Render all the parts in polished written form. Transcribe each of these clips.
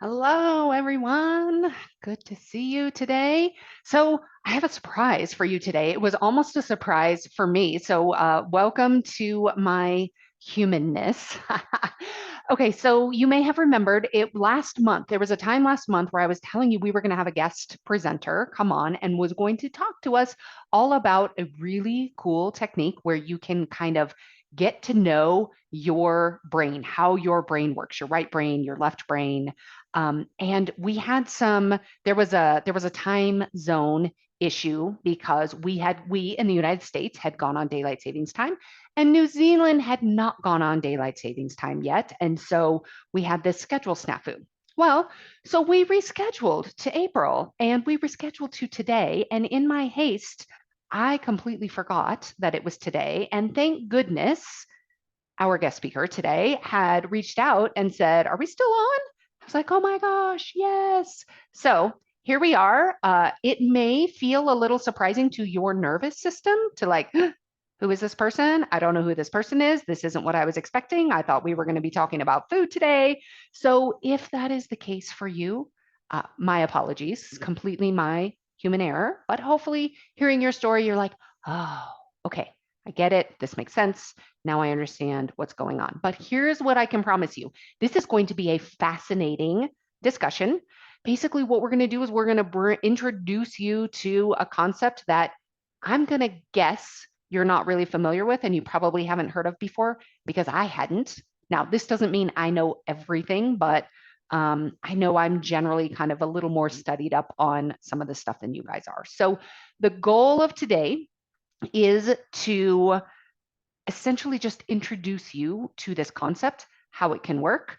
Hello, everyone. Good to see you today. So, I have a surprise for you today. It was almost a surprise for me. So, welcome to my humanness. Okay, so you may have remembered it last month. There was a time last month where I was telling you we were going to have a guest presenter come on and was going to talk to us all about a really cool technique where you can kind of get to know your brain, how your brain works, your right brain, your left brain, and we had there was a time zone issue because we in the United States had gone on daylight savings time and New Zealand had not gone on daylight savings time yet. And so we had this schedule snafu. Well, so we rescheduled to April and we rescheduled to today. And in my haste, I completely forgot that it was today. And thank goodness our guest speaker today had reached out and said, "Are we still on?" I was like, "Oh my gosh, yes." So here we are. It may feel a little surprising to your nervous system to like, who is this person? I don't know who this person is. This isn't what I was expecting. I thought we were going to be talking about food today. So if that is the case for you, my apologies, completely my human error. But hopefully, hearing your story, you're like, oh, okay, I get it. This makes sense. Now I understand what's going on. But here's what I can promise you. This is going to be a fascinating discussion. Basically, what we're going to do is we're going to introduce you to a concept that I'm going to guess you're not really familiar with and you probably haven't heard of before because I hadn't. Now, this doesn't mean I know everything, but I know I'm generally kind of a little more studied up on some of the stuff than you guys are. So, the goal of today is to essentially just introduce you to this concept, how it can work.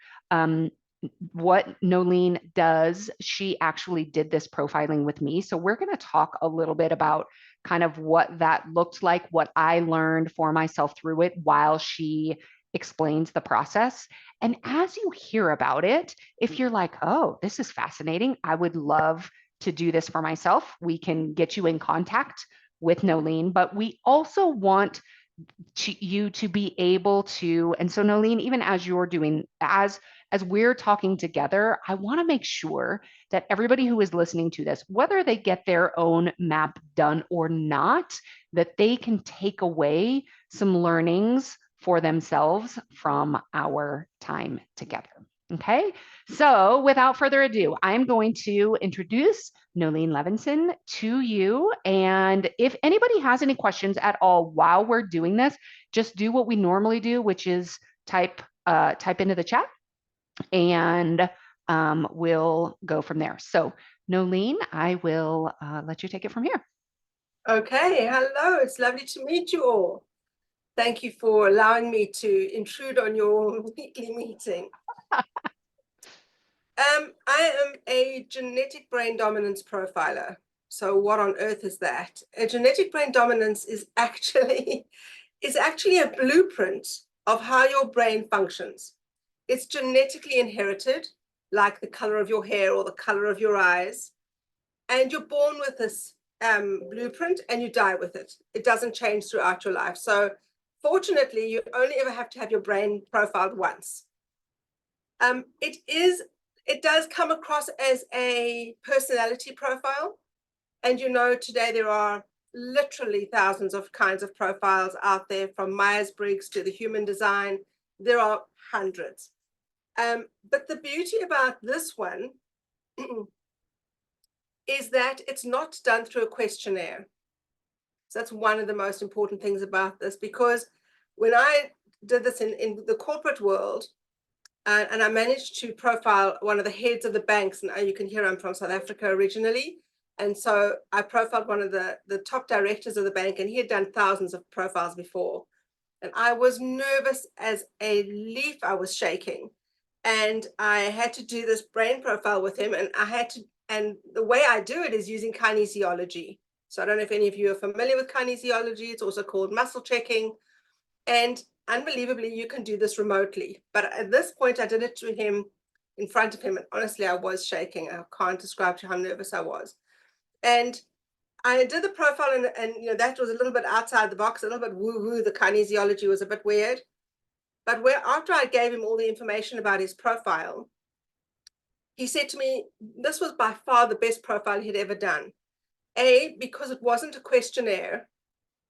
What Noeline does, she actually did this profiling with me. So we're going to talk a little bit about kind of what that looked like, what I learned for myself through it while she explains the process. And as you hear about it, if you're like, oh, this is fascinating, I would love to do this for myself, we can get you in contact with Noeline. But we also want you to be able to, and so Noeline, even as you're doing, as we're talking together, I want to make sure that everybody who is listening to this, whether they get their own map done or not, that they can take away some learnings for themselves from our time together. Okay, so without further ado, I'm going to introduce Noeline Levinson to you. And if anybody has any questions at all while we're doing this, just do what we normally do, which is type into the chat and we'll go from there. So Noeline, I will let you take it from here. Okay, hello, it's lovely to meet you all. Thank you for allowing me to intrude on your weekly meeting. I am a genetic brain dominance profiler. So what on earth is that? A genetic brain dominance is actually a blueprint of how your brain functions. It's genetically inherited, like the color of your hair or the color of your eyes. And you're born with this blueprint and you die with it. It doesn't change throughout your life. So fortunately, you only ever have to have your brain profiled once. It does come across as a personality profile. And today there are literally thousands of kinds of profiles out there, from Myers-Briggs to the human design. There are hundreds. But the beauty about this one is that it's not done through a questionnaire. So that's one of the most important things about this, because when I did this in the corporate world, and I managed to profile one of the heads of the banks, and you can hear I'm from South Africa originally. And so I profiled one of the top directors of the bank, and he had done thousands of profiles before. And I was nervous as a leaf. I was shaking. And I had to do this brain profile with him, and the way I do it is using kinesiology. So I don't know if any of you are familiar with kinesiology. It's also called muscle checking. And unbelievably, you can do this remotely. But at this point, I did it to him, in front of him. And honestly, I was shaking. I can't describe to you how nervous I was. And I did the profile, and that was a little bit outside the box, a little bit woo-woo. The kinesiology was a bit weird. But after I gave him all the information about his profile, he said to me, this was by far the best profile he'd ever done. A, because it wasn't a questionnaire,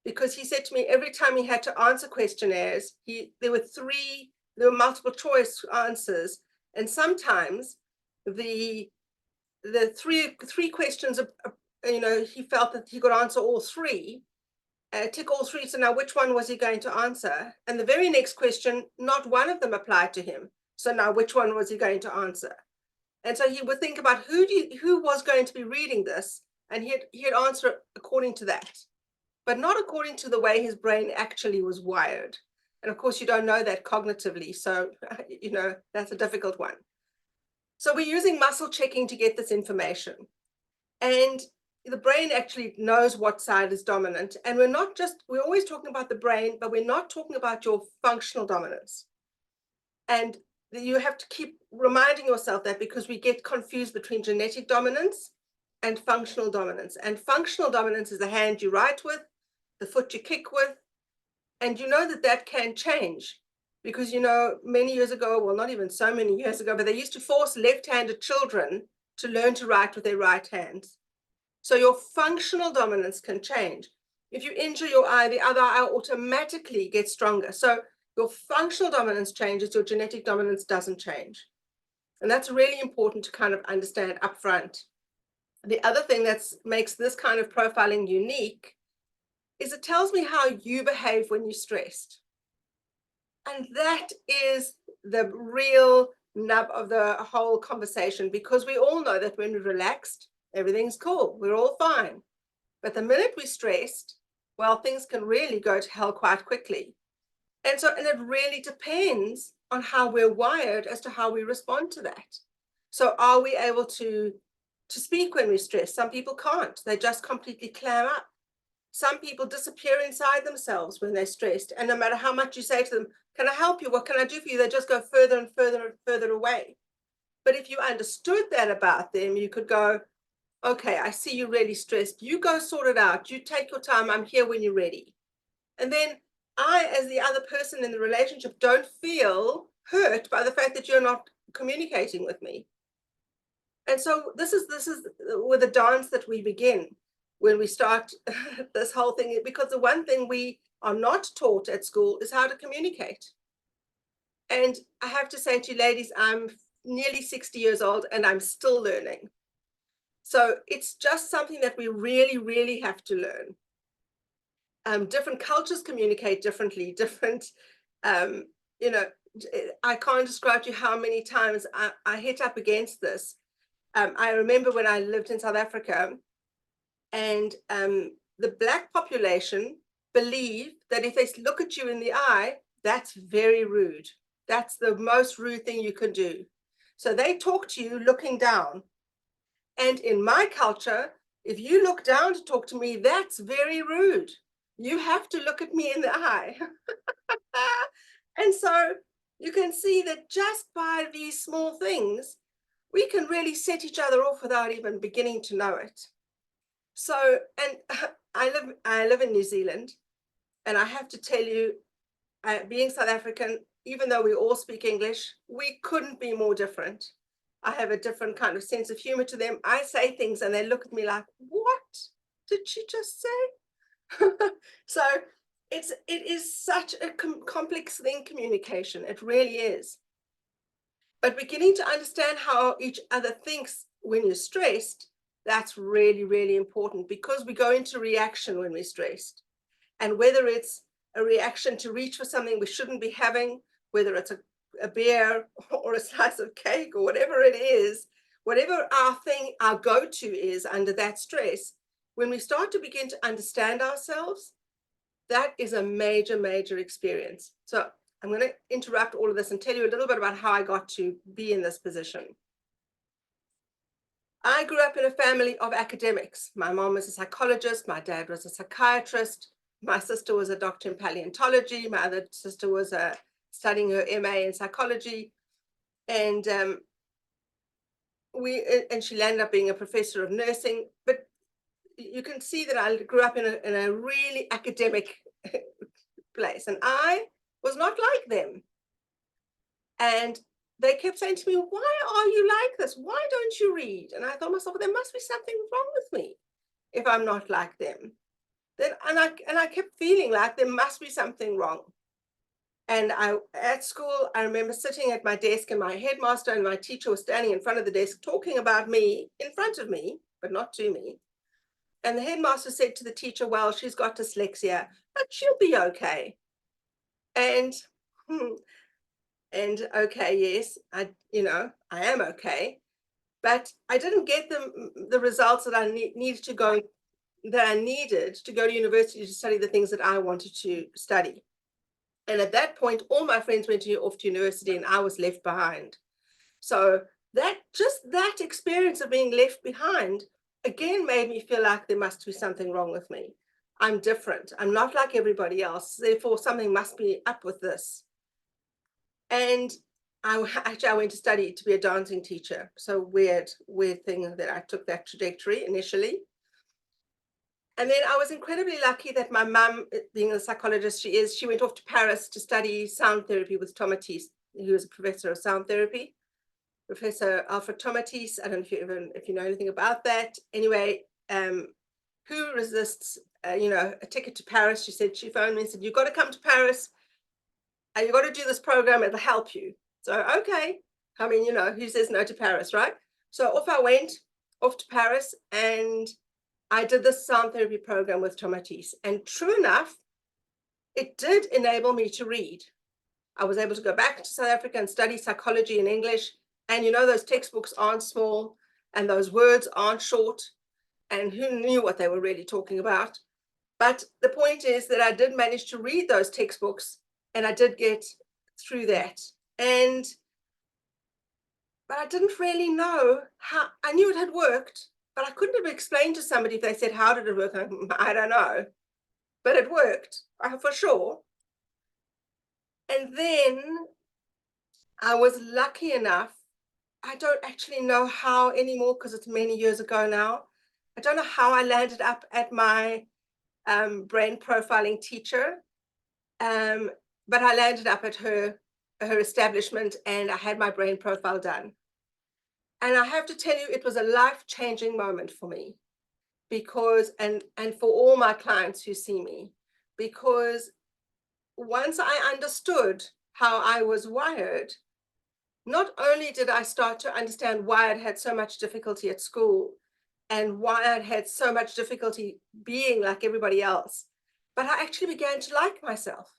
because he said to me every time he had to answer questionnaires, there were multiple choice answers, and sometimes the three questions, he felt that he could answer all three, tick all three. So now which one was he going to answer? And the very next question, not one of them applied to him. So now which one was he going to answer? And so he would think about who was going to be reading this, and he'd answer according to that, but not according to the way his brain actually was wired. And of course, you don't know that cognitively. So, that's a difficult one. So we're using muscle checking to get this information. And the brain actually knows what side is dominant. And we're always talking about the brain, but we're not talking about your functional dominance. And you have to keep reminding yourself that, because we get confused between genetic dominance and functional dominance. And functional dominance is the hand you write with, the foot you kick with. And you know that can change, because, many years ago, well, not even so many years ago, but they used to force left-handed children to learn to write with their right hands. So your functional dominance can change. If you injure your eye, the other eye automatically gets stronger. So your functional dominance changes, your genetic dominance doesn't change. And that's really important to kind of understand upfront. The other thing that makes this kind of profiling unique is it tells me how you behave when you're stressed. And that is the real nub of the whole conversation, because we all know that when we're relaxed, everything's cool, we're all fine. But the minute we're stressed, well, things can really go to hell quite quickly. And it really depends on how we're wired as to how we respond to that. So are we able to speak when we're stressed? Some people can't. They just completely clam up. Some people disappear inside themselves when they're stressed. And no matter how much you say to them, can I help you? What can I do for you? They just go further and further and further away. But if you understood that about them, you could go, okay, I see you're really stressed. You go sort it out. You take your time. I'm here when you're ready. And then I, as the other person in the relationship, don't feel hurt by the fact that you're not communicating with me. And so this is with the dance that we begin when we start this whole thing, because the one thing we are not taught at school is how to communicate. And I have to say to you ladies, I'm nearly 60 years old and I'm still learning. So it's just something that we really, really have to learn. Different cultures communicate differently, I can't describe to you how many times I hit up against this. I remember when I lived in South Africa, and the Black population believe that if they look at you in the eye, that's very rude. That's the most rude thing you can do. So they talk to you looking down. And in my culture, if you look down to talk to me, that's very rude. You have to look at me in the eye. And so you can see that just by these small things, we can really set each other off without even beginning to know it. So, and I live in New Zealand, and I have to tell you, being South African, even though we all speak English, we couldn't be more different. I have a different kind of sense of humor to them. I say things and they look at me like, what did she just say? So it is such a complex thing, communication. It really is. But beginning to understand how each other thinks when you're stressed, that's really, really important, because we go into reaction when we're stressed. And whether it's a reaction to reach for something we shouldn't be having, whether it's a beer or a slice of cake or whatever it is, whatever our go-to is under that stress, when we start to begin to understand ourselves, that is a major, major experience. So I'm going to interrupt all of this and tell you a little bit about how I got to be in this position. I grew up in a family of academics. My mom was a psychologist, my dad was a psychiatrist, my sister was a doctor in paleontology, my other sister was studying her MA in psychology, and she landed up being a professor of nursing. But you can see that I grew up in a really academic place, and I was not like them. And they kept saying to me, why are you like this. Why don't you read? And I thought to myself, there must be something wrong with me if I'm not like them. Then, and I kept feeling like there must be something wrong. And at school, I remember sitting at my desk and my headmaster and my teacher was standing in front of the desk talking about me in front of me, but not to me. And the headmaster said to the teacher, well, she's got dyslexia, but she'll be okay. And, and okay, yes, I am okay. But I didn't get the results that I needed to go to university to study the things that I wanted to study. And at that point, all my friends went off to university and I was left behind. So that experience of being left behind again made me feel like there must be something wrong with me. I'm different. I'm not like everybody else. Therefore, something must be up with this. And I went to study to be a dancing teacher. So weird thing that I took that trajectory initially. And then I was incredibly lucky that my mum, being a psychologist she went off to Paris to study sound therapy with Tomatis, who was a professor of sound therapy. Professor Alfred Tomatis, I don't know if you know anything about that. Anyway, who resists, a ticket to Paris? She said, she phoned me and said, you've got to come to Paris. You've got to do this program, it'll help you. So, okay. I mean, who says no to Paris, right? So off I went, off to Paris, and I did this sound therapy program with Tomatis. And true enough, it did enable me to read. I was able to go back to South Africa and study psychology in English. And those textbooks aren't small and those words aren't short. And who knew what they were really talking about? But the point is that I did manage to read those textbooks and I did get through that. But I didn't really know how. I knew it had worked, but I couldn't have explained to somebody if they said, how did it work? I don't know, but it worked for sure. And then I was lucky enough, I don't actually know how anymore because it's many years ago now. I don't know how I landed up at my brain profiling teacher, but I landed up at her establishment and I had my brain profile done. And I have to tell you, it was a life-changing moment for me because, and for all my clients who see me, because once I understood how I was wired, not only did I start to understand why I'd had so much difficulty at school and why I'd had so much difficulty being like everybody else, but I actually began to like myself.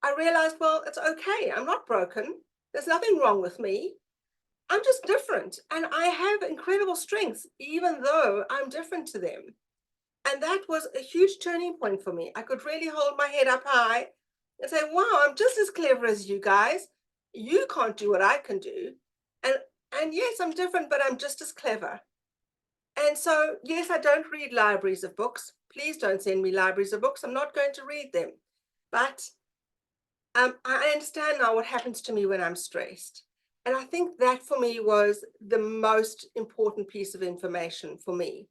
I realized, well, it's okay. I'm not broken. There's nothing wrong with me. I'm just different. And I have incredible strengths, even though I'm different to them. And that was a huge turning point for me. I could really hold my head up high and say, wow, I'm just as clever as you guys. You can't do what I can do. And yes, I'm different, but I'm just as clever. And so, yes, I don't read libraries of books. Please don't send me libraries of books. I'm not going to read them. But I understand now what happens to me when I'm stressed. And I think that for me was the most important piece of information for me.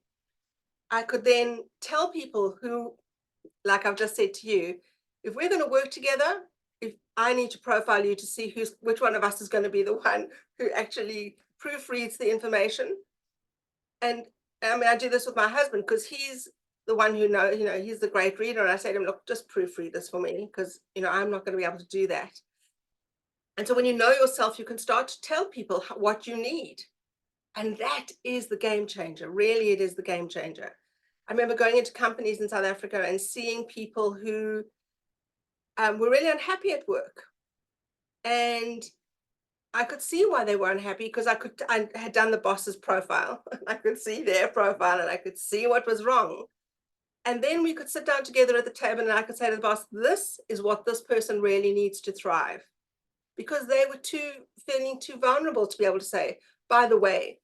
I could then tell people who, like I've just said to you, if we're going to work together, if I need to profile you to see which one of us is going to be the one who actually proofreads the information. And I mean, I do this with my husband because he's the one who knows, he's the great reader. And I say to him, look, just proofread this for me because, I'm not going to be able to do that. And so when you know yourself, you can start to tell people what you need. And that is the game changer. Really, it is the game changer. I remember going into companies in South Africa and seeing people who were really unhappy at work. And I could see why they were unhappy because I had done the boss's profile. I could see their profile and I could see what was wrong. And then we could sit down together at the table and I could say to the boss, this is what this person really needs to thrive. Because they were feeling too vulnerable to be able to say, by the way,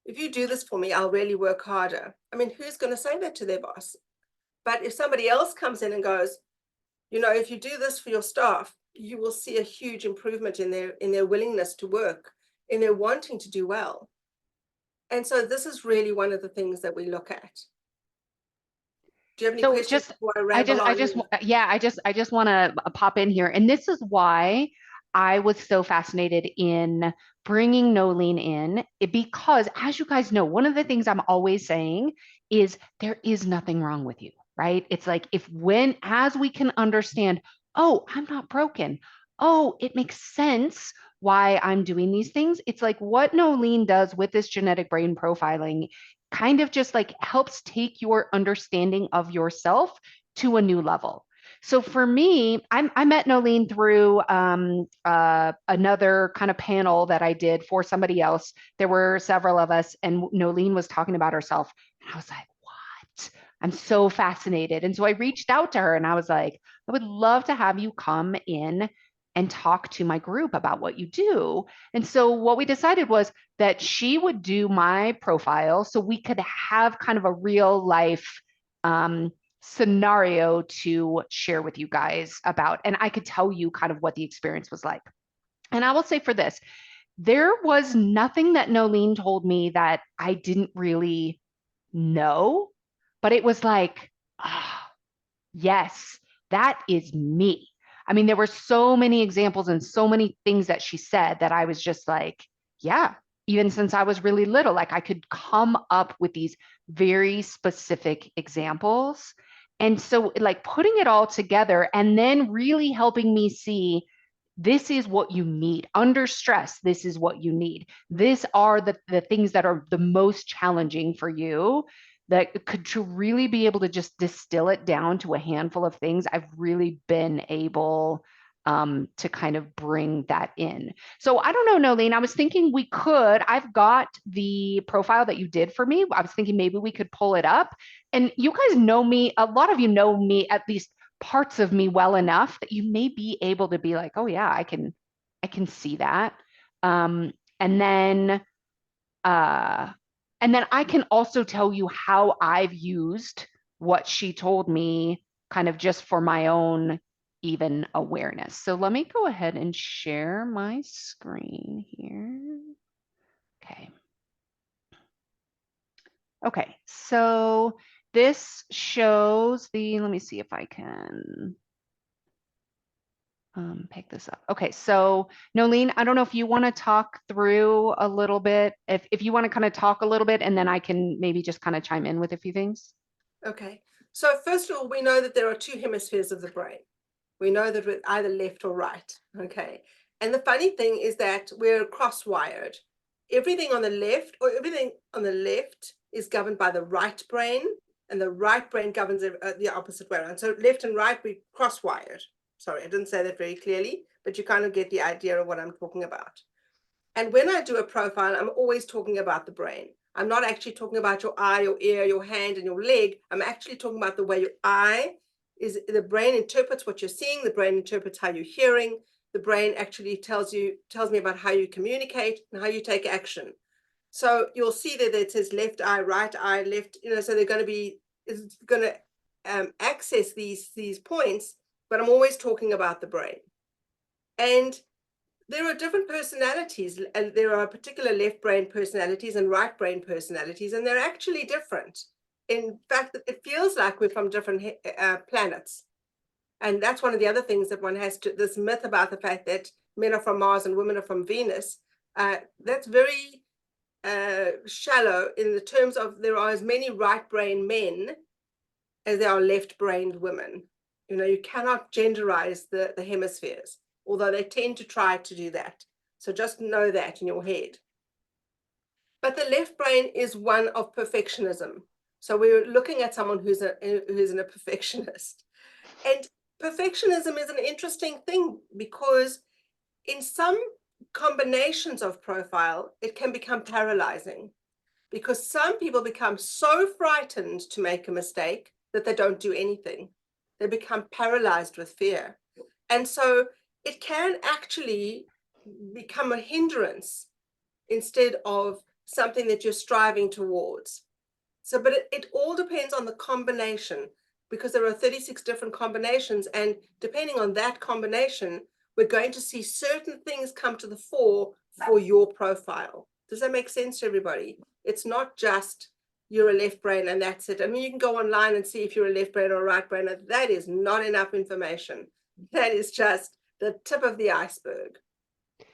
if you do this for me, I'll really work harder. I mean, who's going to say that to their boss? But if somebody else comes in and goes, if you do this for your staff, you will see a huge improvement in their willingness to work, in their wanting to do well. And so this is really one of the things that we look at. Do you have any So questions before I ramble on? I just want to pop in here. And this is why I was so fascinated in bringing Noeline in, because as you guys know, one of the things I'm always saying is there is nothing wrong with you, right? It's like as we can understand, oh, I'm not broken. Oh, it makes sense why I'm doing these things. It's like what Noeline does with this genetic brain profiling kind of just like helps take your understanding of yourself to a new level. So for me, I met Noeline through another kind of panel that I did for somebody else. There were several of us, and Noeline was talking about herself. And I was like, what? I'm so fascinated. And so I reached out to her and I was like, I would love to have you come in and talk to my group about what you do. And so what we decided was that she would do my profile so we could have kind of a real life scenario to share with you guys about. And I could tell you kind of what the experience was like. And I will say for this, there was nothing that Noeline told me that I didn't really know, but it was like, oh, yes, that is me. I mean, there were so many examples and so many things that she said that I was just like, yeah, even since I was really little, like I could come up with these very specific examples. And so, like, putting it all together and then really helping me see this is what you need under stress. This is what you need. These are the things that are the most challenging for you, that could to really be able to just distill it down to a handful of things. I've really been able to kind of bring that in. So I don't know, Noeline, I was thinking I've got the profile that you did for me. I was thinking maybe we could pull it up. And you guys know me, a lot of you know me, at least parts of me well enough that you may be able to be like, oh yeah, I can see that. Um, and then uh, and then I can also tell you how I've used what she told me kind of just for my own even awareness. So let me go ahead and share my screen here. Okay. Okay, so this shows let me see if I can pick this up. Okay, so Noeline, I don't know if you want to talk through a little bit, if you want to kind of talk a little bit, and then I can maybe just kind of chime in with a few things. Okay. So first of all, we know that there are two hemispheres of the brain. We know that we're either left or right. Okay. And the funny thing is that we're cross-wired. Everything on the left is governed by the right brain, and the right brain governs the opposite way around. So left and right, we cross-wired. Sorry, I didn't say that very clearly, but you kind of get the idea of what I'm talking about. And when I do a profile, I'm always talking about the brain. I'm not actually talking about your eye, your ear, your hand, and your leg. I'm actually talking about the way your eye is, the brain interprets what you're seeing, the brain interprets how you're hearing, the brain actually tells me about how you communicate and how you take action. So you'll see that it says left eye, right eye, left, so they're going to access these points, but I'm always talking about the brain. And there are different personalities, and there are particular left brain personalities and right brain personalities, and they're actually different. In fact, it feels like we're from different planets. And that's one of the other things that one has to, this myth about the fact that men are from Mars and women are from Venus, that's very shallow in the terms of there are as many right brain men as there are left brained women. You cannot genderize the hemispheres, although they tend to try to do that. So just know that in your head. But the left brain is one of perfectionism. So we're looking at someone who's a perfectionist. And perfectionism is an interesting thing because in some combinations of profile, it can become paralyzing because some people become so frightened to make a mistake that they don't do anything. They become paralyzed with fear. And so it can actually become a hindrance instead of something that you're striving towards. So, but it all depends on the combination, because there are 36 different combinations. And depending on that combination, we're going to see certain things come to the fore for your profile. Does that make sense to everybody? It's not just you're a left brain and that's it. I mean, you can go online and see if you're a left brain or a right brain. That is not enough information. That is just the tip of the iceberg.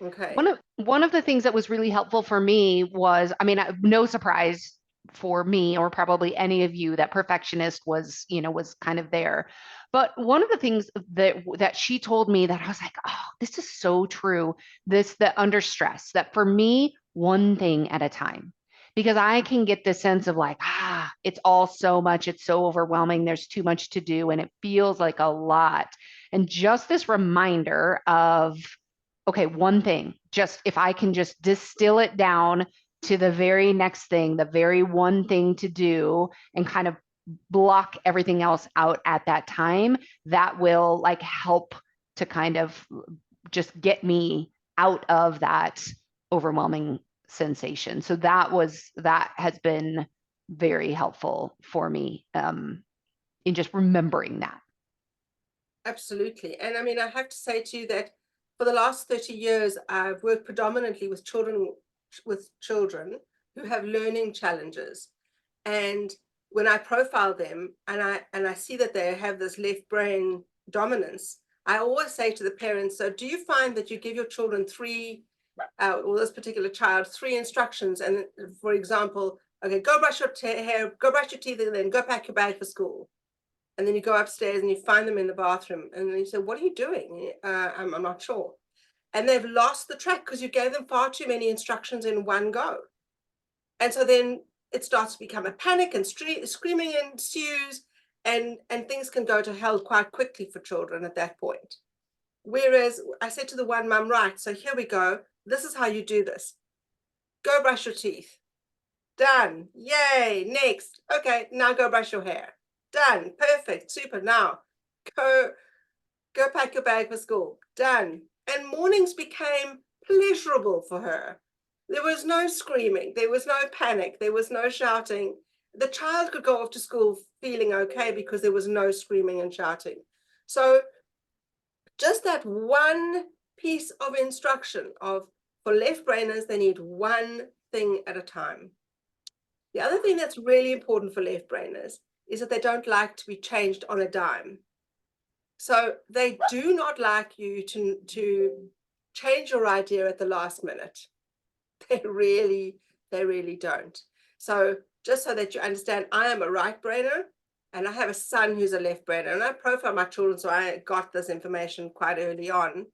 Okay. One of the things that was really helpful for me was, I mean, no surprise for me or probably any of you that perfectionist was, was kind of there. But one of the things that she told me that I was like, oh, this is so true. This that under stress, that for me, one thing at a time. Because I can get this sense of like, it's all so much, it's so overwhelming, there's too much to do, and it feels like a lot. And just this reminder of, okay, one thing, just if I can just distill it down to the very next thing, the very one thing to do, and kind of block everything else out at that time, that will like help to kind of just get me out of that overwhelming sensation. So that has been very helpful for me, in just remembering that. Absolutely. And I mean, I have to say to you that for the last 30 years, I've worked predominantly with children who have learning challenges. And when I profile them and I see that they have this left brain dominance, I always say to the parents, so do you find that you give your children or this particular child, three instructions? And for example, okay, go brush your hair, go brush your teeth, and then go pack your bag for school. And then you go upstairs and you find them in the bathroom and you say, what are you doing? I'm not sure. And they've lost the track because you gave them far too many instructions in one go. And so then it starts to become a panic and screaming ensues, and things can go to hell quite quickly for children at that point. Whereas I said to the one mum, right, so here we go. This is how you do this. Go brush your teeth. Done. Yay. Next. Okay, now go brush your hair. Done. Perfect. Super. Now go pack your bag for school. Done. And mornings became pleasurable for her. There was no screaming. There was no panic. There was no shouting. The child could go off to school feeling okay because there was no screaming and shouting. So just that one piece of instruction for left brainers, they need one thing at a time. The other thing that's really important for left brainers is that they don't like to be changed on a dime. So they do not like you to change your idea at the last minute. They really don't. So just so that you understand, I am a right brainer and I have a son who's a left brainer, and I profile my children, so I got this information quite early on.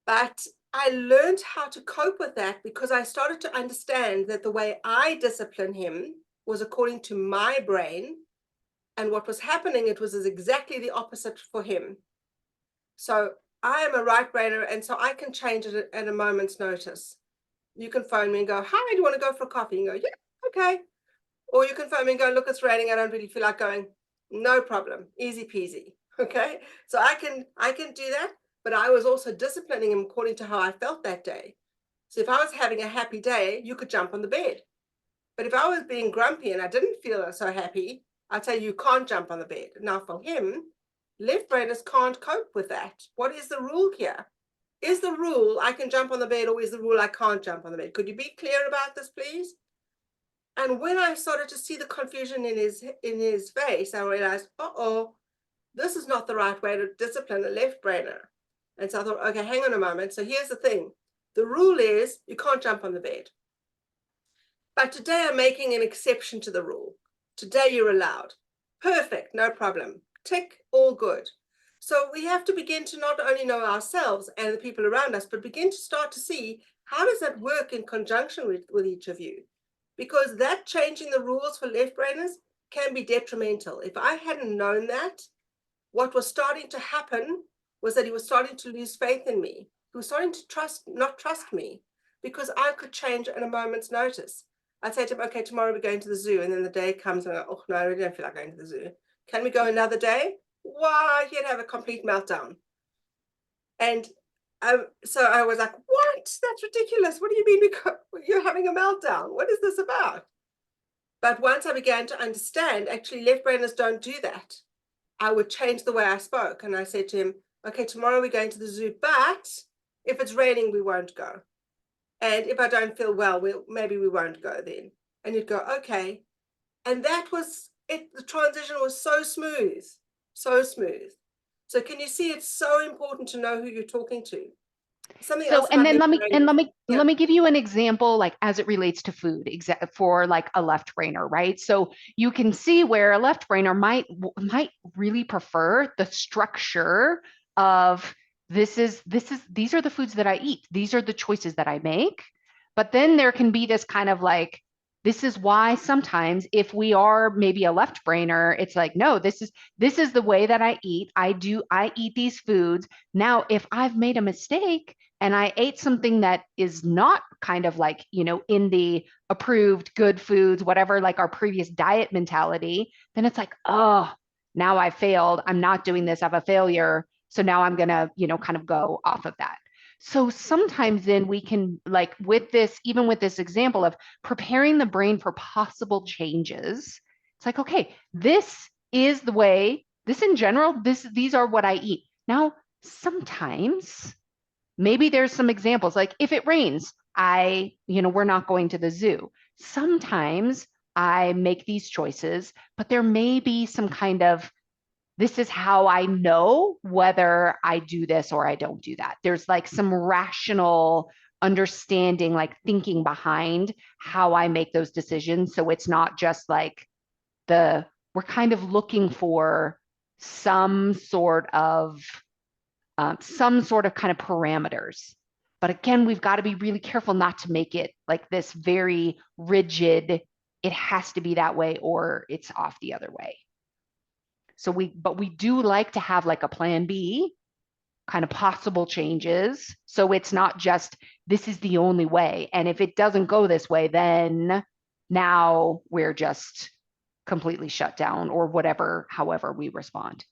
But I learned how to cope with that because I started to understand that the way I discipline him was according to my brain, and what was happening, it was exactly the opposite for him. So I am a right brainer, and so I can change it at a moment's notice. You can phone me and go, hi, do you want to go for a coffee? And go, yeah, okay. Or you can phone me and go, look, it's raining, I don't really feel like going. No problem, easy peasy. Okay. So I can do that, but I was also disciplining him according to how I felt that day. So if I was having a happy day, you could jump on the bed. But if I was being grumpy and I didn't feel so happy, I'd say you can't jump on the bed. Now for him, left brainers can't cope with that. What is the rule here? Is the rule I can jump on the bed, or is the rule I can't jump on the bed? Could you be clear about this, please? And when I started to see the confusion in his face, I realized, this is not the right way to discipline a left brainer. And so I thought, okay, hang on a moment. So here's the thing. The rule is you can't jump on the bed. But today I'm making an exception to the rule. Today you're allowed. Perfect, no problem. Tick, all good. So we have to begin to not only know ourselves and the people around us, but begin to start to see how does that work in conjunction with each of you? Because that changing the rules for left brainers can be detrimental. If I hadn't known that, what was starting to happen was that he was starting to lose faith in me. He was starting to not trust me, because I could change at a moment's notice. I'd say to him, okay, tomorrow we're going to the zoo. And then the day comes and I go, oh no, I really don't feel like going to the zoo. Can we go another day? Why, he'd have a complete meltdown. And so I was like, what? That's ridiculous. What do you mean you're having a meltdown? What is this about? But once I began to understand, actually left brainers don't do that. I would change the way I spoke. And I said to him, okay, tomorrow we're going to the zoo, but if it's raining, we won't go. And if I don't feel well, maybe we won't go then. And you'd go, okay. And that was it. The transition was so smooth, so smooth. So can you see it's so important to know who you're talking to? Something So, else and about then left let me brain and is, let me yeah, let me give you an example, like as it relates to food, for like a left brainer, right? So you can see where a left brainer might really prefer the structure of these are the foods that I eat. These are the choices that I make. But then there can be this kind of like, this is why sometimes if we are maybe a left brainer, it's like, no, this is the way that I eat these foods. Now, if I've made a mistake and I ate something that is not kind of like, in the approved good foods, whatever, like our previous diet mentality, then it's like, oh, now I failed. I'm not doing this. I have a failure. So now I'm going to, kind of go off of that. So sometimes then we can, like with this, even with this example of preparing the brain for possible changes, it's like, okay, this is the way, this in general, these are what I eat. Now, sometimes maybe there's some examples like if it rains, we're not going to the zoo. Sometimes I make these choices, but there may be some kind of, this is how I know whether I do this or I don't do that. There's like some rational understanding, like thinking behind how I make those decisions. So it's not just like we're kind of looking for some sort of kind of parameters. But again, we've got to be really careful not to make it like this very rigid, it has to be that way or it's off the other way. But we do like to have like a plan B, kind of possible changes. So it's not just this is the only way. And if it doesn't go this way, then now we're just completely shut down or whatever, however we respond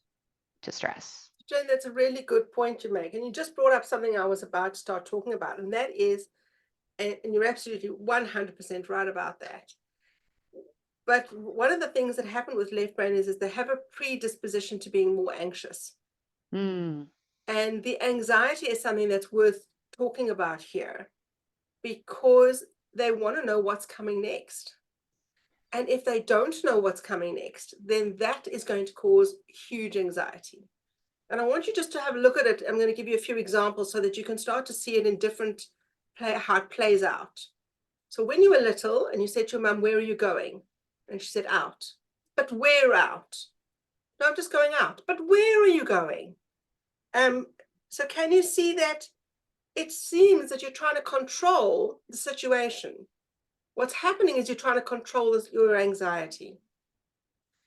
to stress. Jen, that's a really good point you make. And you just brought up something I was about to start talking about, and that is, and you're absolutely 100% right about that. But one of the things that happen with left brainers is they have a predisposition to being more anxious. Mm. And the anxiety is something that's worth talking about here because they want to know what's coming next. And if they don't know what's coming next, then that is going to cause huge anxiety. And I want you just to have a look at it. I'm going to give you a few examples so that you can start to see it in different how it plays out. So when you were little and you said to your mum, "Where are you going?" And she said, "Out." "But where out?" "No, I'm just going out." "But where are you going?" So can you see that it seems that you're trying to control the situation? What's happening is you're trying to control your anxiety.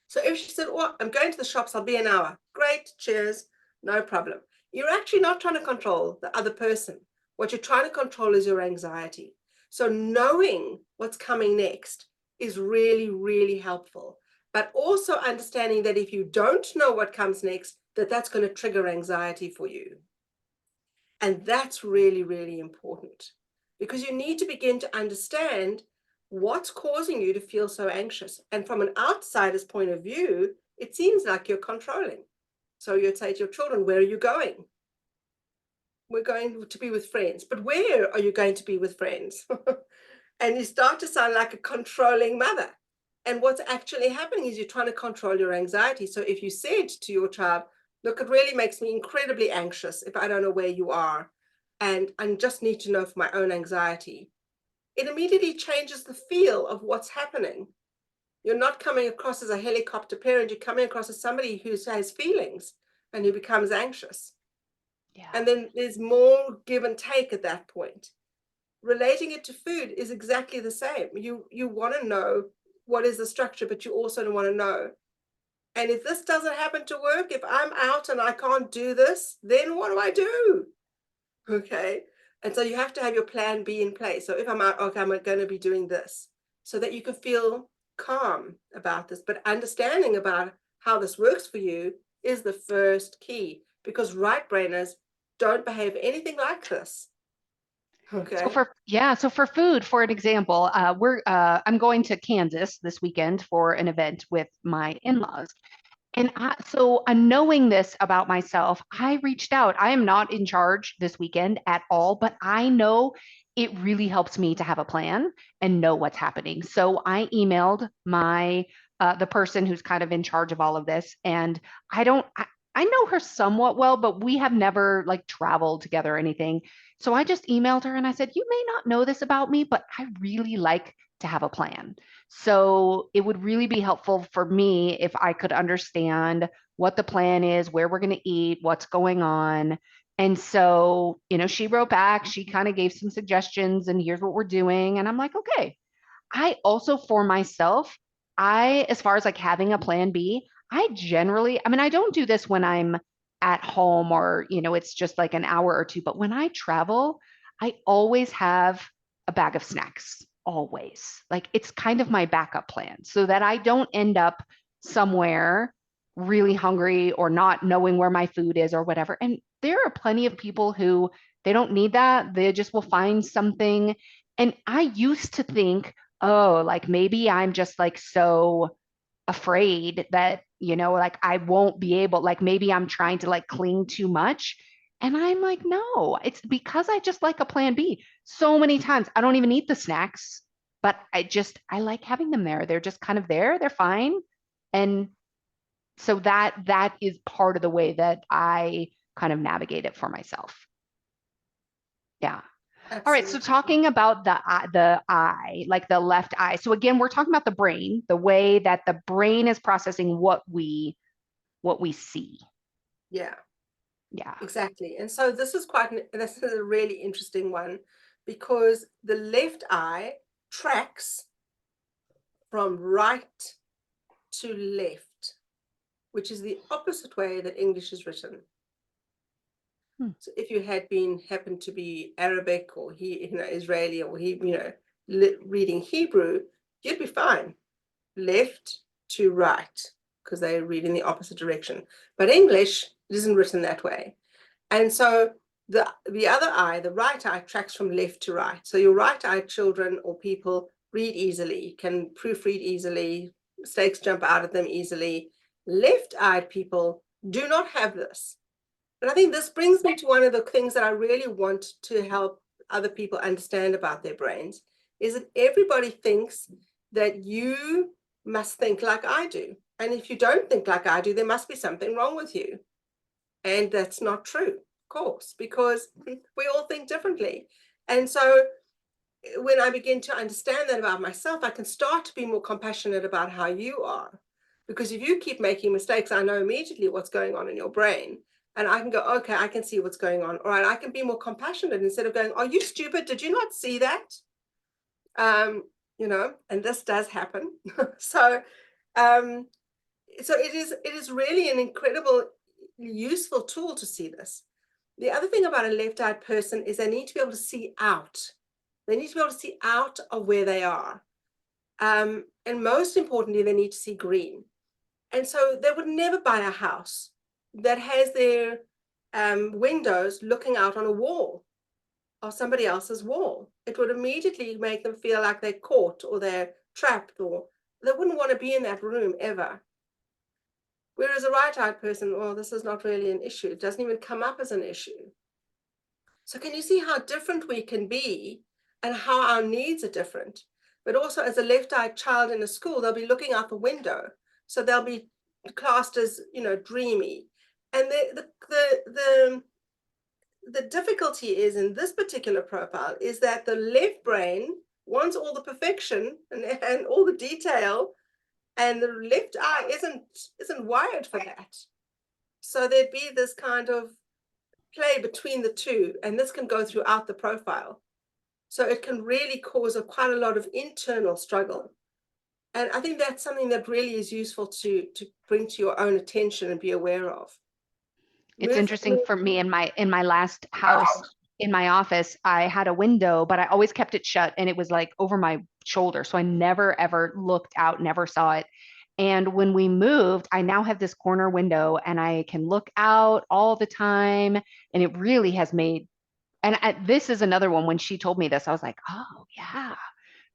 So if she said, "Oh, I'm going to the shops, I'll be an hour." Great, cheers, no problem. You're actually not trying to control the other person. What you're trying to control is your anxiety. So knowing what's coming next is really, really helpful. But also understanding that if you don't know what comes next, that's going to trigger anxiety for you. And that's really, really important because you need to begin to understand what's causing you to feel so anxious. And from an outsider's point of view, it seems like you're controlling. So you'd say to your children, "Where are you going?" "We're going to be with friends." "But where are you going to be with friends?" And you start to sound like a controlling mother. And what's actually happening is you're trying to control your anxiety. So if you said to your child, "Look, it really makes me incredibly anxious if I don't know where you are, and I just need to know for my own anxiety," it immediately changes the feel of what's happening. You're not coming across as a helicopter parent, you're coming across as somebody who has feelings and who becomes anxious. Yeah. And then there's more give and take at that point. Relating it to food is exactly the same. You want to know what is the structure, but you also want to know. And if this doesn't happen to work, if I'm out and I can't do this, then what do I do? Okay. And so you have to have your plan B in place. So if I'm out, okay, I'm going to be doing this so that you can feel calm about this. But understanding about how this works for you is the first key because right brainers don't behave anything like this. Okay. So for food, for an example, I'm going to Kansas this weekend for an event with my in-laws. And knowing this about myself, I reached out. I am not in charge this weekend at all, but I know it really helps me to have a plan and know what's happening. So I emailed the person who's kind of in charge of all of this, and I don't. I know her somewhat well, but we have never like traveled together or anything. So I just emailed her and I said, "You may not know this about me, but I really like to have a plan. So it would really be helpful for me if I could understand what the plan is, where we're going to eat, what's going on." And so, she wrote back, she kind of gave some suggestions, and here's what we're doing. And I'm like, okay. I also, for myself, as far as like having a plan B, I mean, I don't do this when I'm at home or, it's just like an hour or two, but when I travel, I always have a bag of snacks, always. Like it's kind of my backup plan so that I don't end up somewhere really hungry or not knowing where my food is or whatever. And there are plenty of people who they don't need that. They just will find something. And I used to think, oh, like maybe I'm just like so afraid that, like I won't be able, like maybe I'm trying to like cling too much. And I'm like, no, it's because I just like a plan B. So many times I don't even eat the snacks, but I like having them there. They're just kind of there. They're fine. And so that is part of the way that I kind of navigate it for myself. Yeah. All right, so Absolutely. talking about the eye, like the left eye. So again, we're talking about the brain, the way that the brain is processing what we see. Yeah, Yeah. exactly. And so this is a really interesting one because the left eye tracks from right to left, which is the opposite way that English is written. Hmm. So if you happened to be Arabic or Israeli or reading Hebrew, you'd be fine. Left to right, because they read in the opposite direction. But English isn't written that way. And so the other eye, the right eye, tracks from left to right. So your right-eyed children or people read easily, can proofread easily, mistakes jump out at them easily. Left-eyed people do not have this. And I think this brings me to one of the things that I really want to help other people understand about their brains, is that everybody thinks that you must think like I do. And if you don't think like I do, there must be something wrong with you. And that's not true, of course, because we all think differently. And so when I begin to understand that about myself, I can start to be more compassionate about how you are. Because if you keep making mistakes, I know immediately what's going on in your brain. And I can go, okay, I can see what's going on. All right, I can be more compassionate instead of going, are you stupid? Did you not see that? And this does happen. so um, so it is really an incredible, useful tool to see this. The other thing about a left-eyed person is they need to be able to see out. They need to be able to see out of where they are. And most importantly, they need to see green. And so they would never buy a house that has their windows looking out on a wall or somebody else's wall. It would immediately make them feel like they're caught or they're trapped, or they wouldn't want to be in that room ever. Whereas a right-eyed person, well, this is not really an issue. It doesn't even come up as an issue. So can you see how different we can be and how our needs are different? But also as a left-eyed child in a school, they'll be looking out the window. So they'll be classed as, dreamy. And the difficulty is in this particular profile is that the left brain wants all the perfection and all the detail, and the left eye isn't wired for that. So there'd be this kind of play between the two, and this can go throughout the profile. So it can really cause quite a lot of internal struggle. And I think that's something that really is useful to bring to your own attention and be aware of. It's Move, interesting move. for me in my last house in my office, I had a window, but I always kept it shut and it was like over my shoulder. So I never ever looked out, never saw it. And when we moved, I now have this corner window and I can look out all the time. And it really has made, this is another one. When she told me this, I was like, oh, yeah.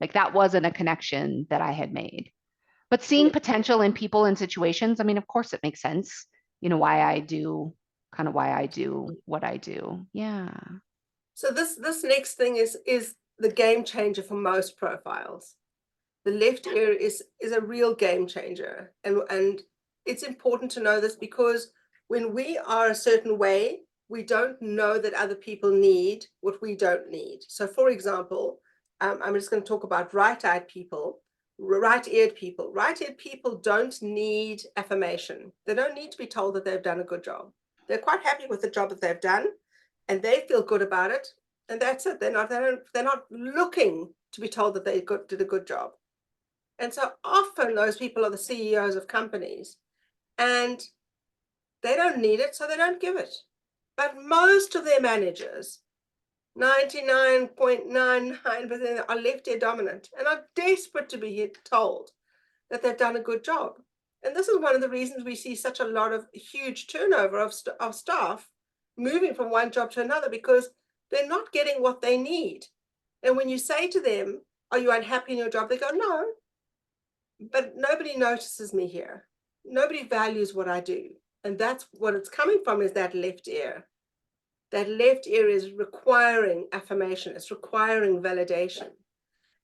Like that wasn't a connection that I had made. But seeing Yeah. potential in people and situations, I mean, of course it makes sense, why I do what I do. Yeah. So this next thing is the game changer for most profiles. The left ear is a real game changer, and it's important to know this because When we are a certain way, we don't know that other people need what we don't need. So for example, I'm just going to talk about right-eyed people, right-eared people. Right-eared people don't need affirmation. They don't need to be told that they've done a good job. They're quite happy with the job that they've done, and they feel good about it. And that's it. They're not looking to be told that they did a good job. And so often those people are the CEOs of companies, and they don't need it, so they don't give it. But most of their managers, 99.99%, are left-ear dominant and are desperate to be told that they've done a good job. And this is one of the reasons we see such a lot of huge turnover of staff moving from one job to another, because they're not getting what they need. And when you say to them, are you unhappy in your job? They go, no, but nobody notices me here. Nobody values what I do. And that's what it's coming from, is that left ear. That left ear is requiring affirmation. It's requiring validation.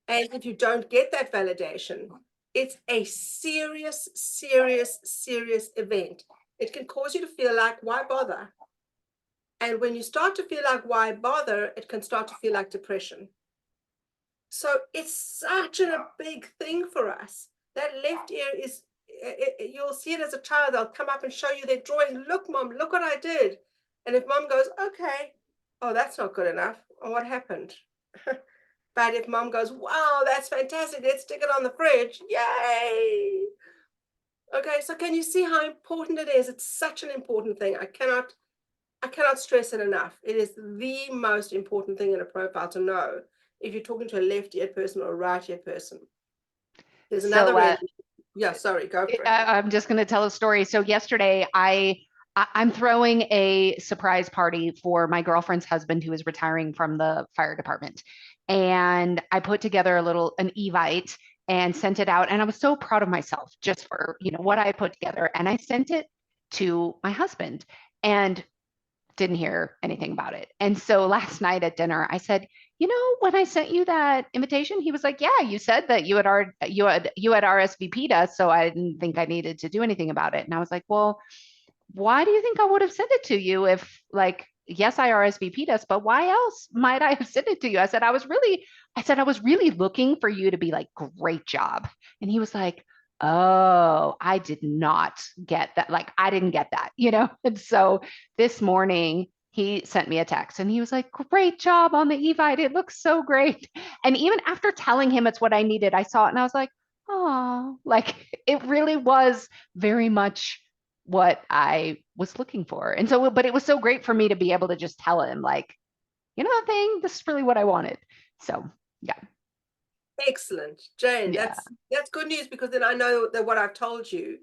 And if you don't get that validation, it's a serious, serious, serious event. It can cause you to feel like, why bother? And when you start to feel like, why bother, it can start to feel like depression. So it's such a big thing for us. That left ear is, you'll see it as a child. They'll come up and show you their drawing. Look, mom, look what I did. And if mom goes, okay, oh, that's not good enough. Oh, what happened? But if mom goes, wow, that's fantastic, let's stick it on the fridge. Yay. Okay, so can you see how important it is? It's such an important thing. I cannot stress it enough. It is the most important thing in a profile to know if you're talking to a left-eared person or a right-eared person. There's So another reason. Yeah, sorry, go for it. I'm just going to tell a story. So yesterday, I'm throwing a surprise party for my girlfriend's husband who is retiring from the fire department, and I put together an Evite and sent it out, and I was so proud of myself just for what I put together, and I sent it to my husband, and didn't hear anything about it. And so last night at dinner, I said, when I sent you that invitation, he was like, yeah, you said that you had RSVP'd us, so I didn't think I needed to do anything about it. And I was like, well, why do you think I would have sent it to you if, like, yes, I RSVP'd us, but why else might I have sent it to you? I said I was really looking for you to be like, great job. And he was like, oh, I did not get that. Like, I didn't get that. And so this morning he sent me a text and he was like, great job on the Evite. It looks so great. And even after telling him it's what I needed, I saw it and I was like, oh, like it really was very much what I was looking for. And so, but it was so great for me to be able to just tell him, like, that thing, this is really what I wanted. So, yeah, Excellent, Jane. yeah, That's good news, because then I know that what I've told you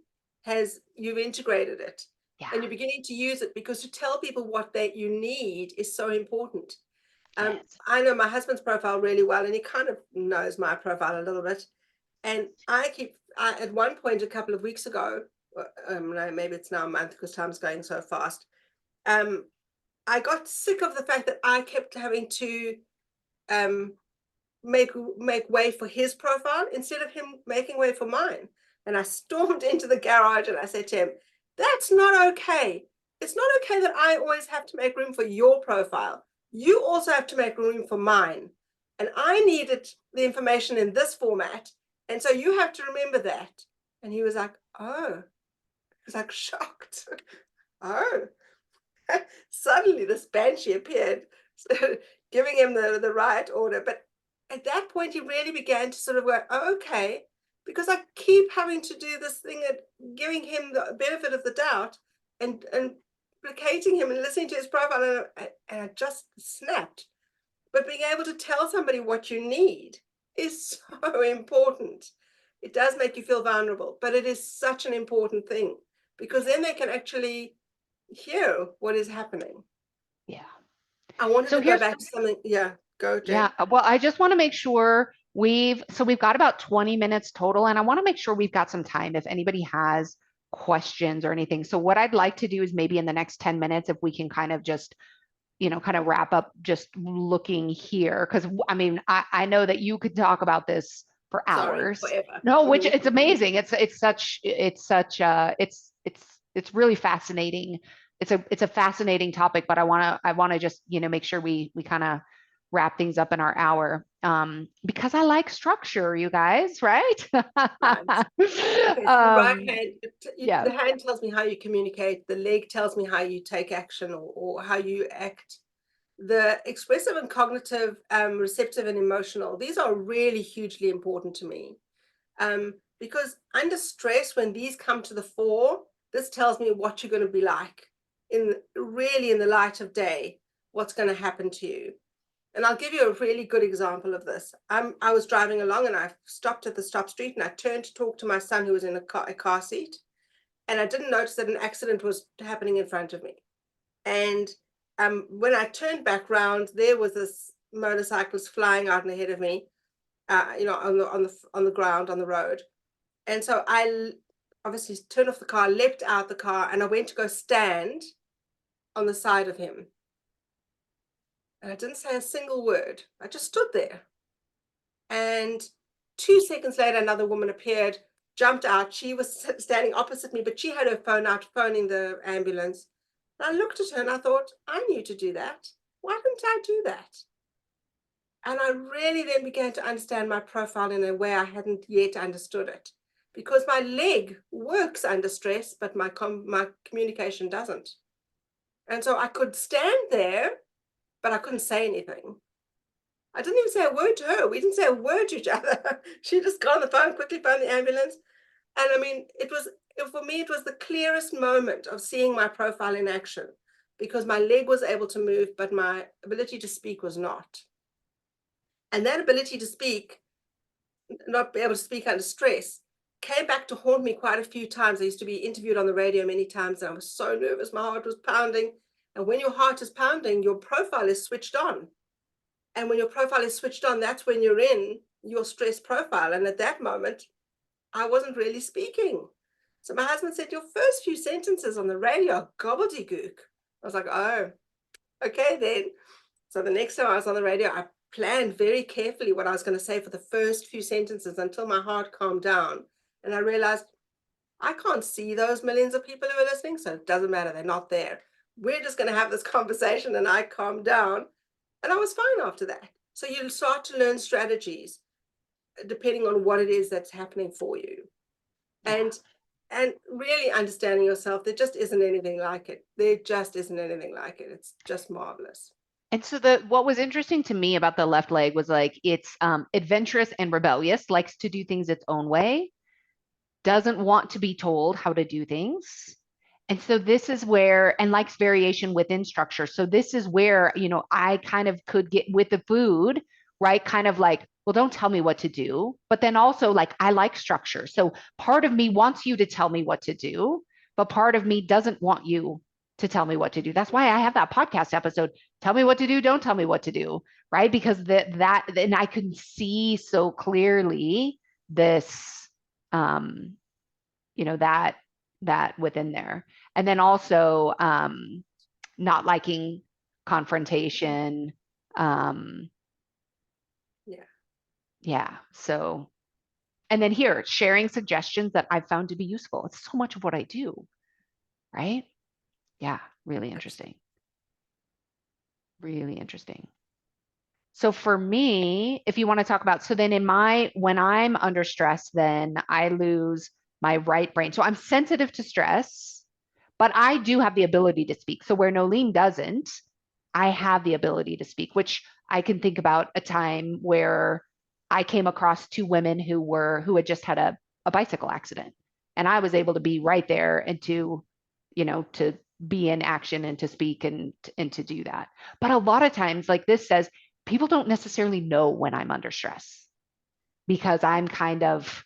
you've integrated it, yeah, and you're beginning to use it, because to tell people what you need is so important. yes. I know my husband's profile really well, and he kind of knows my profile a little bit. And at one point a couple of weeks ago, no, maybe it's now a month because time's going so fast. I got sick of the fact that I kept having to make way for his profile instead of him making way for mine. And I stormed into the garage and I said to him, that's not okay. It's not okay that I always have to make room for your profile. You also have to make room for mine. And I needed the information in this format. And so you have to remember that. And he was like, oh, he was like shocked. Oh, suddenly this banshee appeared, giving him the right order. But at that point, he really began to sort of go, oh, okay, because I keep having to do this thing at giving him the benefit of the doubt and placating him and listening to his profile, and I just snapped. But being able to tell somebody what you need is so important. It does make you feel vulnerable, but it is such an important thing, because then they can actually hear what is happening. Yeah. I wanted So to go here's back to something. Yeah, go, Yeah, Jane. well, I just want to make sure we've got about 20 minutes total, and I want to make sure we've got some time if anybody has questions or anything. So what I'd like to do is maybe in the next 10 minutes, if we can kind of just, kind of wrap up just looking here. Because I mean, I know that you could talk about this for Sorry, hours. forever. No, which it's amazing. It's such it's really fascinating. It's a fascinating topic, but I want to just, make sure we kind of wrap things up in our hour. Because I like structure, you guys, right? Right. Okay, so the right um, hand, yeah. the hand tells me how you communicate, the leg tells me how you take action or how you act. The expressive and cognitive, receptive and emotional, these are really hugely important to me. Because under stress, when these come to the fore, this tells me what you're going to be like really in the light of day, what's going to happen to you. And I'll give you a really good example of this. I was driving along and I stopped at the stop street and I turned to talk to my son who was in a car seat. And I didn't notice that an accident was happening in front of me. And when I turned back round, there was this motorcyclist flying out ahead of me, on the ground on the road. And so I obviously turned off the car, leapt out the car, and I went to go stand on the side of him. And I didn't say a single word. I just stood there. And 2 seconds later, another woman appeared, jumped out. She was standing opposite me, but she had her phone out, phoning the ambulance. And I looked at her and I thought, I knew to do that. Why didn't I do that? And I really then began to understand my profile in a way I hadn't yet understood it. Because my leg works under stress, but my communication doesn't. And so I could stand there, but I couldn't say anything. I didn't even say a word to her. We didn't say a word to each other. She just got on the phone, quickly phoned the ambulance. And I mean, for me, it was the clearest moment of seeing my profile in action because my leg was able to move, but my ability to speak was not. And that ability to speak, not be able to speak under stress, came back to haunt me quite a few times. I used to be interviewed on the radio many times, and I was so nervous. My heart was pounding. And when your heart is pounding, your profile is switched on. And when your profile is switched on, that's when you're in your stress profile. And at that moment, I wasn't really speaking. So my husband said, your first few sentences on the radio are gobbledygook. I was like, oh, okay then. So the next time I was on the radio, I planned very carefully what I was going to say for the first few sentences until my heart calmed down. And I realized I can't see those millions of people who are listening, so it doesn't matter. They're not there. We're just going to have this conversation. And I calmed down and I was fine after that. So you start to learn strategies depending on what it is that's happening for you. Yeah. And really understanding yourself, there just isn't anything like it. There just isn't anything like it. It's just marvelous. And so the what was interesting to me about the left leg was like it's adventurous and rebellious, likes to do things its own way, doesn't want to be told how to do things. And so this is where, and likes variation within structure. So this is where, I kind of could get with the food, right? Kind of like, well, don't tell me what to do. But then also, like, I like structure. So part of me wants you to tell me what to do, but part of me doesn't want you to tell me what to do. That's why I have that podcast episode. Tell me what to do. Don't tell me what to do. Right. Because and I can see so clearly this, um, that within there. And then also not liking confrontation. Um, Yeah. yeah. So, and then here, sharing suggestions that I've found to be useful. It's so much of what I do, right? Yeah, really interesting. Really interesting. So for me, if you want to talk about, so then when I'm under stress, then I lose my right brain. So I'm sensitive to stress, but I do have the ability to speak. So where Noeline doesn't, I have the ability to speak, which I can think about a time where I came across two women who had just had a bicycle accident. And I was able to be right there and to be in action and to speak and to do that. But a lot of times, like this says, people don't necessarily know when I'm under stress because I'm kind of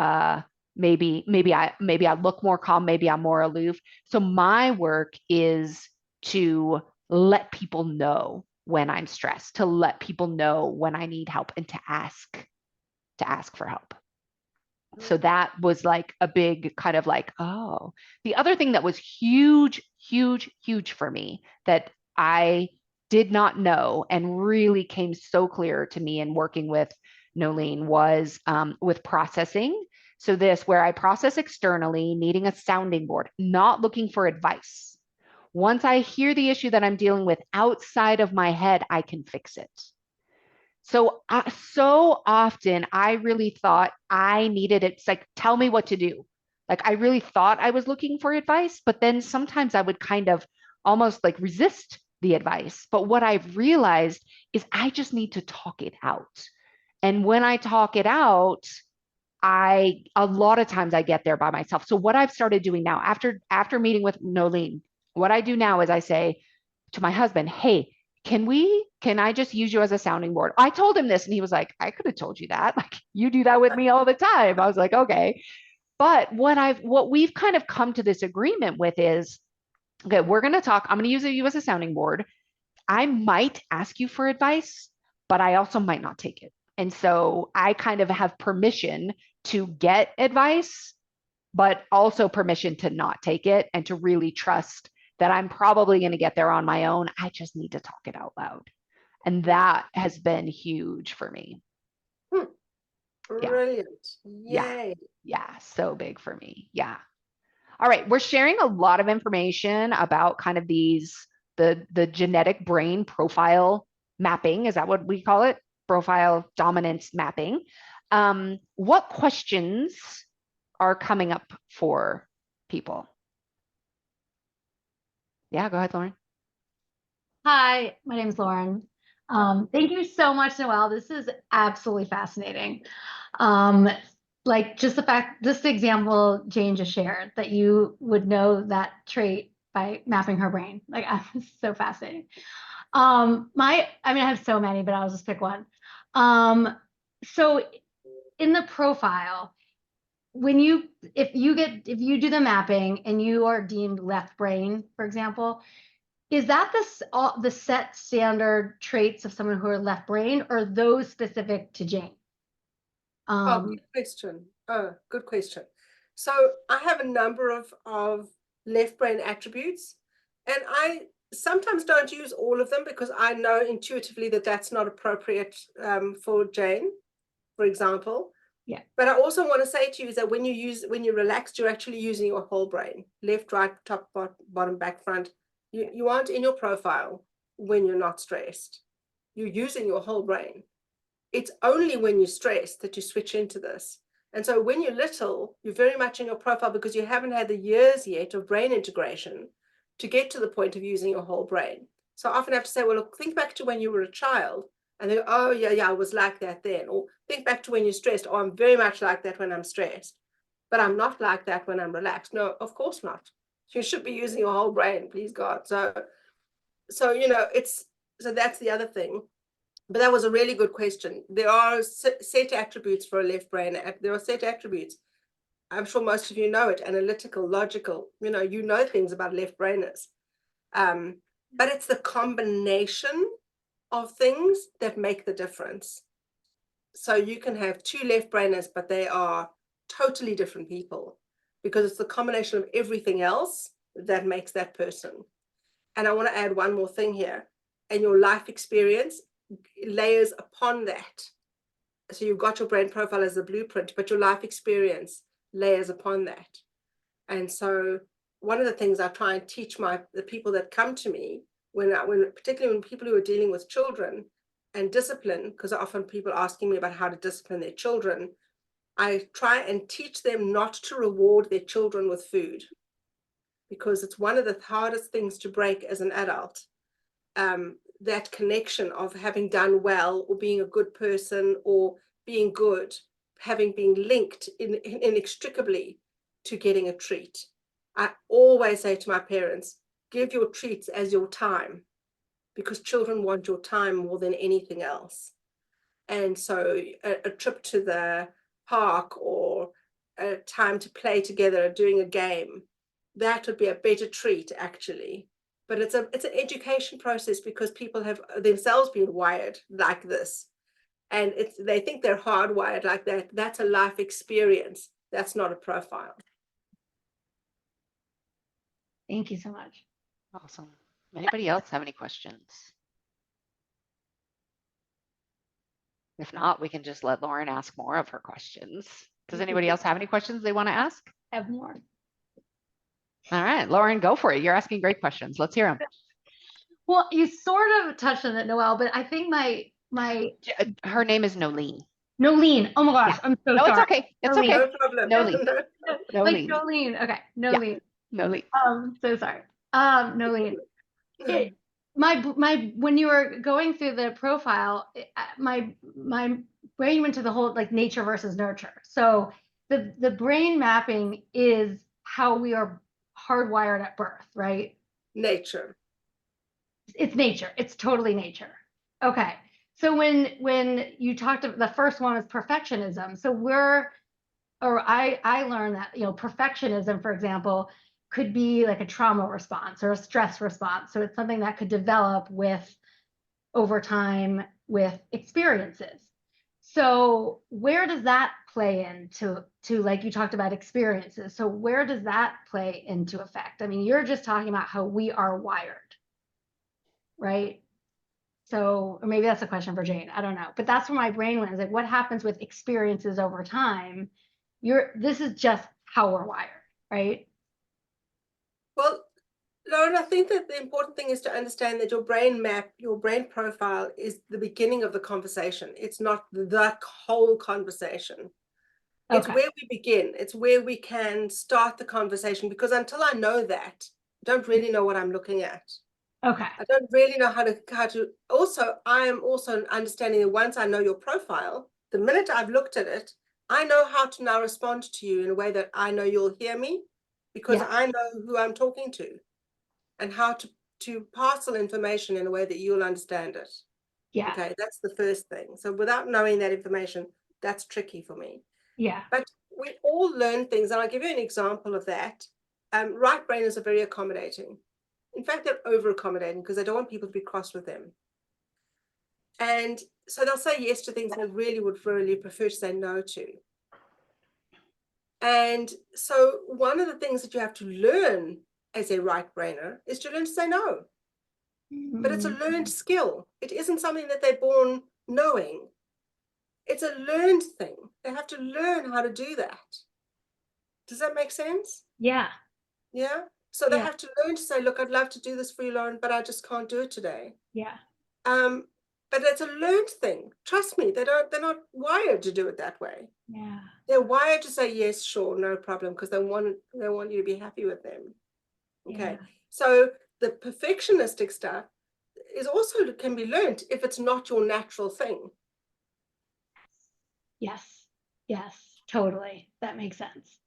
uh maybe I look more calm, maybe I'm more aloof. So my work is to let people know when I'm stressed, to let people know when I need help and to ask for help. So that was like a big kind of like, oh. The other thing that was huge, huge, huge for me that I did not know and really came so clear to me in working with Noeline was with processing. So this, where I process externally, needing a sounding board, not looking for advice. Once I hear the issue that I'm dealing with outside of my head, I can fix it. So, so often I really thought I needed it. It's like, tell me what to do. Like, I really thought I was looking for advice, but then sometimes I would kind of almost like resist the advice. But what I've realized is I just need to talk it out. And when I talk it out, a lot of times I get there by myself. So what I've started doing now after meeting with Noeline, what I do now is I say to my husband, hey, can I just use you as a sounding board? I told him this and he was like, I could have told you that. Like you do that with me all the time. I was like, okay. But what we've kind of come to this agreement with is, okay, we're going to talk. I'm going to use you as a sounding board. I might ask you for advice, but I also might not take it. And so I kind of have permission to get advice, but also permission to not take it and to really trust that I'm probably going to get there on my own. I just need to talk it out loud. And that has been huge for me. Yeah. Brilliant. Yeah. Yay. Yeah. So big for me. Yeah. All right. We're sharing a lot of information about kind of the genetic brain profile mapping. Is that what we call it? Profile dominance mapping. What questions are coming up for people? Yeah, go ahead, Lauren. Hi, my name is Lauren. Thank you so much, Noelle. This is absolutely fascinating. Um, like just the example Jane just shared, that you would know that trait by mapping her brain. Like, so fascinating. I mean, I have so many, but I'll just pick one. So in the profile, if you do the mapping and you are deemed left brain, for example, is that the set standard traits of someone who are left brain, or those specific to Jane? Oh, good question. Oh, good question. So I have a number of left brain attributes, and I sometimes don't use all of them because I know intuitively that that's not appropriate for Jane, for example. Yeah. But I also want to say to you is that when you're relaxed, you're actually using your whole brain, left, right, top, bottom, back, front. You aren't in your profile when you're not stressed. You're using your whole brain. It's only when you're stressed that you switch into this. And so when you're little, you're very much in your profile because you haven't had the years yet of brain integration to get to the point of using your whole brain. So I often have to say, well, look, think back to when you were a child. And they go, oh, yeah, I was like that then. Or think back to when you're stressed. Oh, I'm very much like that when I'm stressed. But I'm not like that when I'm relaxed. No, of course not. You should be using your whole brain, please God. So so that's the other thing. But that was a really good question. There are set attributes for a left brain. There are set attributes. I'm sure most of you know it, analytical, logical. You know things about left brainers. But it's the combination of things that make the difference. So you can have two left brainers, but they are totally different people because it's the combination of everything else that makes that person. And I want to add one more thing here. And your life experience layers upon that. So you've got your brain profile as a blueprint, but your life experience layers upon that. And so one of the things I try and teach the people that come to me, particularly when people who are dealing with children and discipline, because often people asking me about how to discipline their children, I try and teach them not to reward their children with food, because it's one of the hardest things to break as an adult. That connection of having done well or being a good person or being good, having been linked inextricably to getting a treat. I always say to my parents, give your treats as your time, because children want your time more than anything else. And so a trip to the park or a time to play together, doing a game, that would be a better treat actually. But it's an education process because people have themselves been wired like this, and they think they're hardwired like that. That's a life experience. That's not a profile. Thank you so much. Awesome. Anybody else have any questions? If not, we can just let Lauren ask more of her questions. Does anybody else have any questions they want to ask? Have more. All right, Lauren, go for it. You're asking great questions. Let's hear them. Well, you sort of touched on it, Noelle, but I think my Her name is Noeline. Noeline. Oh my gosh, I'm so No, it's sorry. okay. It's Noeline. okay. No problem. Noeline. Like Noeline. Noeline. Okay, Noeline. Noeline. So sorry. Noeline. When you were going through the profile, my brain went to the whole like nature versus nurture. So the brain mapping is how we are hardwired at birth, right? Nature. It's nature. It's totally nature. Okay. So when you talked about the first one is perfectionism. So I learned that, perfectionism, for example, could be like a trauma response or a stress response. So it's something that could develop over time with experiences. So where does that play into like you talked about experiences? So where does that play into effect? I mean, you're just talking about how we are wired, right? So, or maybe that's a question for Jane. I don't know, but that's where my brain went. Is like, what happens with experiences over time? This is just how we're wired, right? Well, Lauren, I think that the important thing is to understand that your brain map, your brain profile is the beginning of the conversation. It's not the whole conversation. It's where we begin. It's where we can start the conversation, because until I know that, I don't really know what I'm looking at. Okay. I don't really know how to also, I am also understanding that once I know your profile, the minute I've looked at it, I know how to now respond to you in a way that I know you'll hear me, because I know who I'm talking to and how to parcel information in a way that you'll understand it. Yeah. Okay, that's the first thing. So without knowing that information, that's tricky for me. Yeah. But we all learn things, and I'll give you an example of that. Right brainers are very accommodating. In fact, they're over accommodating because they don't want people to be cross with them. And so they'll say yes to things they really would really prefer to say no to. And so one of the things that you have to learn as a right brainer is to learn to say no. But it's a learned skill. It isn't something that they're born knowing. It's a learned thing. They have to learn how to do that. Does that make sense? Yeah. Yeah. So they have to learn to say, look, I'd love to do this for you, Lauren, but I just can't do it today. Yeah. But it's a learned thing. Trust me, they're not wired to do it that way. Yeah. They're wired to say yes, sure, no problem, because they want you to be happy with them. Okay. Yeah. So the perfectionistic stuff is also can be learned if it's not your natural thing. Yes. Yes. Totally. That makes sense.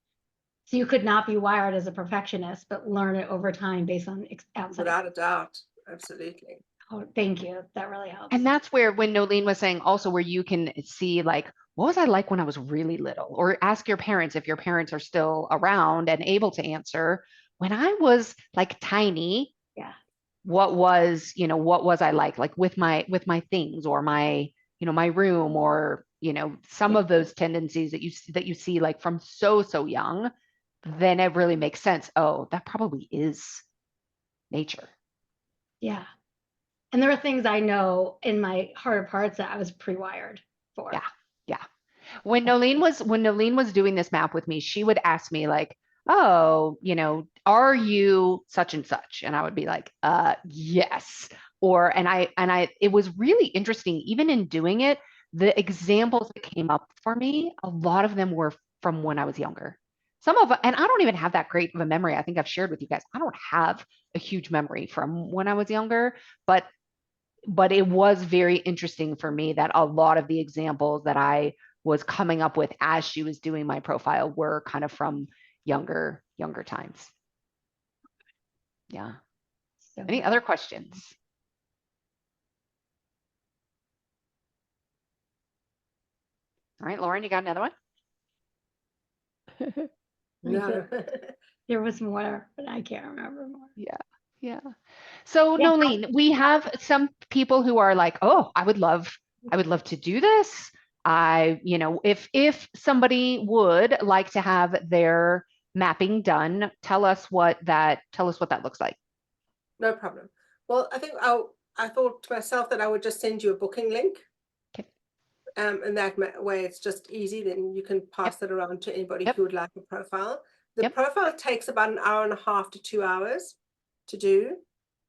So you could not be wired as a perfectionist, but learn it over time based on outside. Without a doubt. Absolutely. Oh, thank you. That really helps. And that's where, when Noeline was saying also, where you can see like, what was I like when I was really little? Or ask your parents, if your parents are still around and able to answer, when I was like tiny, what was I like with my things, or my, my room, or, some of those tendencies that you see like from so young, then it really makes sense. Oh, that probably is nature. Yeah. And there are things I know in my heart of hearts that I was pre-wired for. Yeah. Yeah. When Noeline was doing this map with me, she would ask me like, oh, are you such and such? And I would be like, yes. It was really interesting, even in doing it, the examples that came up for me, a lot of them were from when I was younger. And I don't even have that great of a memory. I think I've shared with you guys, I don't have a huge memory from when I was younger, but it was very interesting for me that a lot of the examples that I was coming up with as she was doing my profile were kind of from younger times. Yeah. So any other questions? All right, Lauren, you got another one? No. There was more, but I can't remember more. Yeah. So Noeline, we have some people who are like, oh, I would love to do this. If somebody would like to have their mapping done, tell us what that looks like. No problem. Well, I think I thought to myself that I would just send you a booking link. Okay. in that way it's just easy. Then you can pass it around to anybody Yep. who would like a profile. The Yep. profile takes about an hour and a half to 2 hours to do.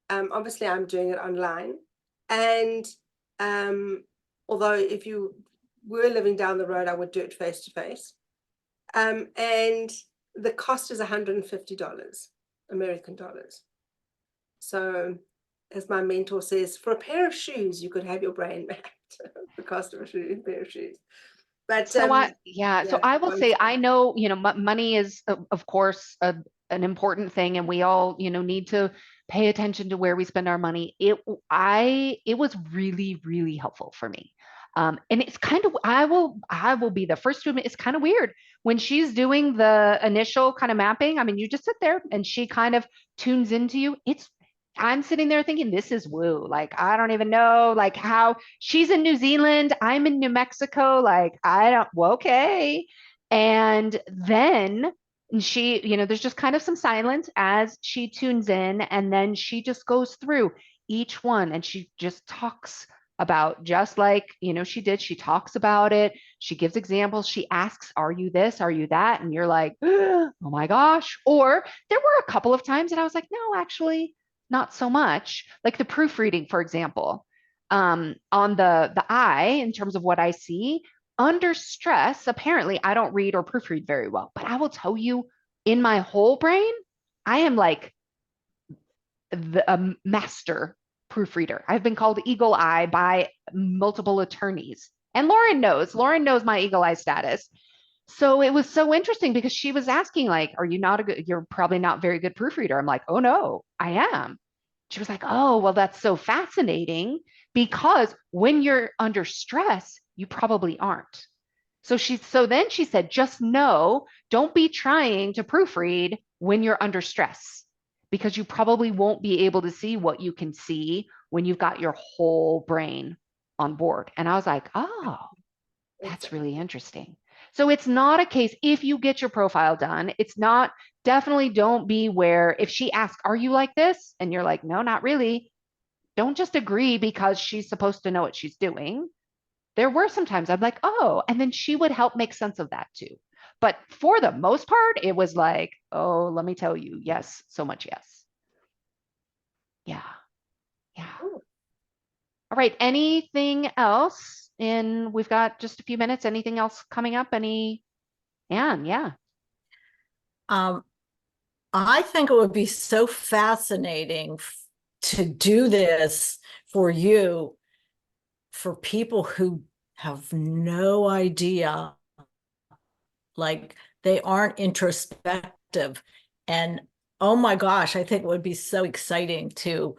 Obviously, I'm doing it online. And although if you were living down the road, I would do it face to face. And the cost is $150 American dollars. So, as my mentor says, for a pair of shoes, you could have your brain mapped. The cost of a pair of shoes. But So so I will say, wonderful. I know, money is of course an important thing, and we all, need to pay attention to where we spend our money. It was really, really helpful for me. And it's kind of, I will be the first to admit, it's kind of weird when she's doing the initial kind of mapping. I mean, you just sit there and she kind of tunes into you. I'm sitting there thinking, this is woo. Like, I don't even know, like, how she's in New Zealand, I'm in New Mexico. Like, I don't, well, okay. And then she, there's just kind of some silence as she tunes in, and then she just goes through each one and she just talks about, just like, she did. She talks about it. She gives examples. She asks, are you this? Are you that? And you're like, oh my gosh. Or there were a couple of times that I was like, no, actually, not so much. Like the proofreading, for example, on the eye, in terms of what I see under stress. Apparently, I don't read or proofread very well, but I will tell you, in my whole brain, I am like a master proofreader. I've been called eagle eye by multiple attorneys, and Lauren knows. Lauren knows my eagle eye status. So it was so interesting because she was asking, like, are you not you're probably not very good proofreader. I'm like, oh no, I am. She was like, oh, well, that's so fascinating, because when you're under stress, you probably aren't. So then she said, just know, don't be trying to proofread when you're under stress, because you probably won't be able to see what you can see when you've got your whole brain on board. And I was like, oh, that's really interesting. So it's not a case, if you get your profile done, it's not, definitely don't be where, if she asks, are you like this? And you're like, no, not really. Don't just agree because she's supposed to know what she's doing. There were some times I'm like, oh, and then she would help make sense of that too. But for the most part, it was like, oh, let me tell you, yes, so much yes. Yeah. Yeah. Ooh. All right. Anything else? We've got just a few minutes. Anything else coming up? Anne, yeah. I think it would be so fascinating to do this for you, for people who have no idea, like they aren't introspective. And oh my gosh, I think it would be so exciting to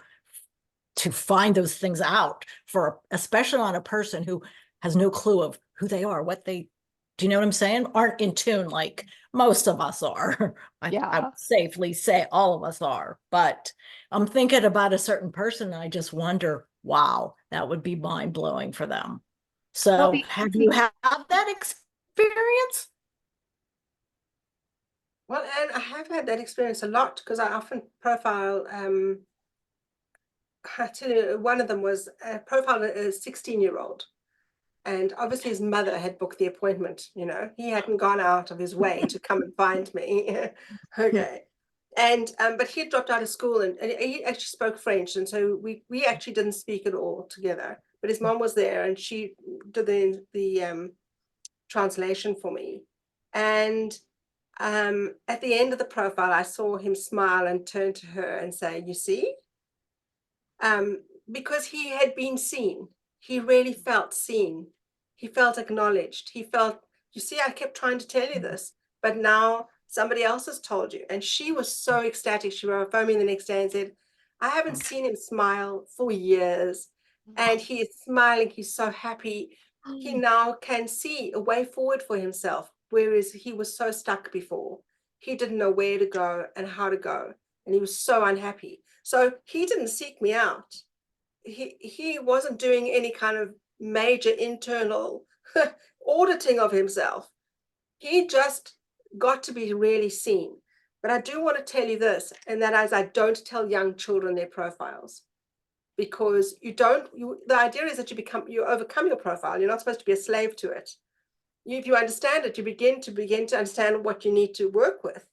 find those things out, for especially on a person who has no clue of who they are, what they, do you know what I'm saying? Aren't in tune like most of us are. I would safely say all of us are, but I'm thinking about a certain person and I just wonder, wow, that would be mind blowing for them. So have you had that experience? Well, and I have had that experience a lot, because I often profile, I tell you, one of them was a profile a 16-year-old. And obviously his mother had booked the appointment, he hadn't gone out of his way to come and find me. Okay. And but he had dropped out of school, and he actually spoke French, and so we actually didn't speak at all together. But his mom was there, and she did the translation for me. And at the end of the profile, I saw him smile and turn to her and say, you see? Because he had been seen. He really felt seen. He felt acknowledged. He felt, you see, I kept trying to tell you this, but now somebody else has told you. And she was so ecstatic. She phoned me the next day and said, I haven't seen him smile for years. And he is smiling. He's so happy. He now can see a way forward for himself, whereas he was so stuck before. He didn't know where to go and how to go. And he was so unhappy. So he didn't seek me out. He wasn't doing any kind of major internal auditing of himself. He just got to be really seen. But I do want to tell you this, and that is, I don't tell young children their profiles, because the idea is that you overcome your profile. You're not supposed to be a slave to it. If you understand it, you begin to understand what you need to work with,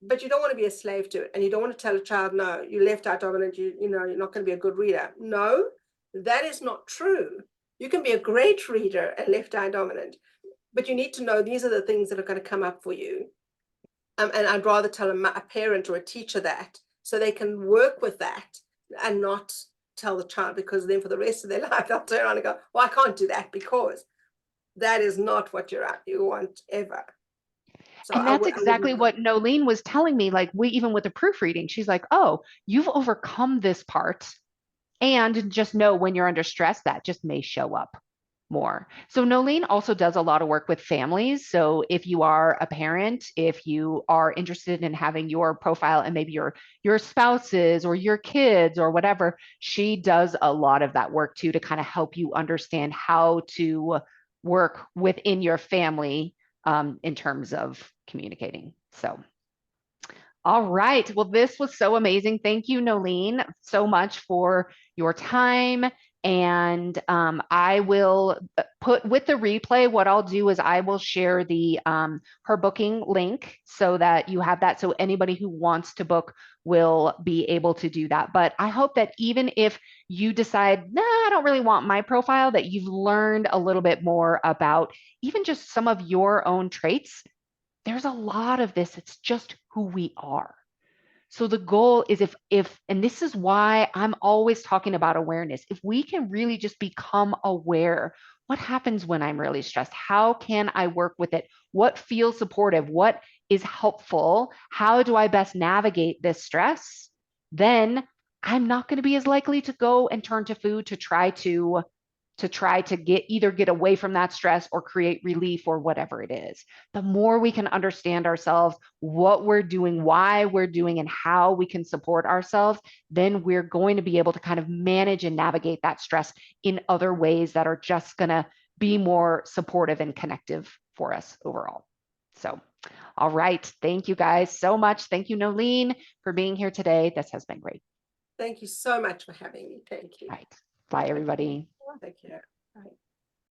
but you don't want to be a slave to it. And you don't want to tell a child, no, you left eye dominant, you're not going to be a good reader. No, that is not true. You can be a great reader and left eye dominant, but you need to know these are the things that are going to come up for you. And I'd rather tell a parent or a teacher that, so they can work with that and not tell the child, because then for the rest of their life, they'll turn around and go, well, I can't do that, because that is not what you want ever. So And that's exactly what Noeline was telling me. Like, even with the proofreading, she's like, oh, you've overcome this part. And just know when you're under stress, that just may show up more. So Noeline also does a lot of work with families. So if you are a parent, if you are interested in having your profile and maybe your spouses or your kids or whatever, she does a lot of that work too, to kind of help you understand how to work within your family in terms of communicating. So all right. Well, this was so amazing. Thank you, Noeline, so much for your time. And I will put with the replay, what I'll do is I will share the her booking link so that you have that. So anybody who wants to book will be able to do that. But I hope that even if you decide, nah, I don't really want my profile, that you've learned a little bit more about even just some of your own traits. There's a lot of this. It's just who we are. So the goal is and this is why I'm always talking about awareness. If we can really just become aware, what happens when I'm really stressed? How can I work with it? What feels supportive? What is helpful? How do I best navigate this stress? Then I'm not going to be as likely to go and turn to food to try to get away from that stress or create relief or whatever it is. The more we can understand ourselves, what we're doing, why we're doing, and how we can support ourselves, then we're going to be able to kind of manage and navigate that stress in other ways that are just going to be more supportive and connective for us overall. So, all right. Thank you guys so much. Thank you, Noeline, for being here today. This has been great. Thank you so much for having me. Thank you. All right. Bye, everybody. Take care. Bye.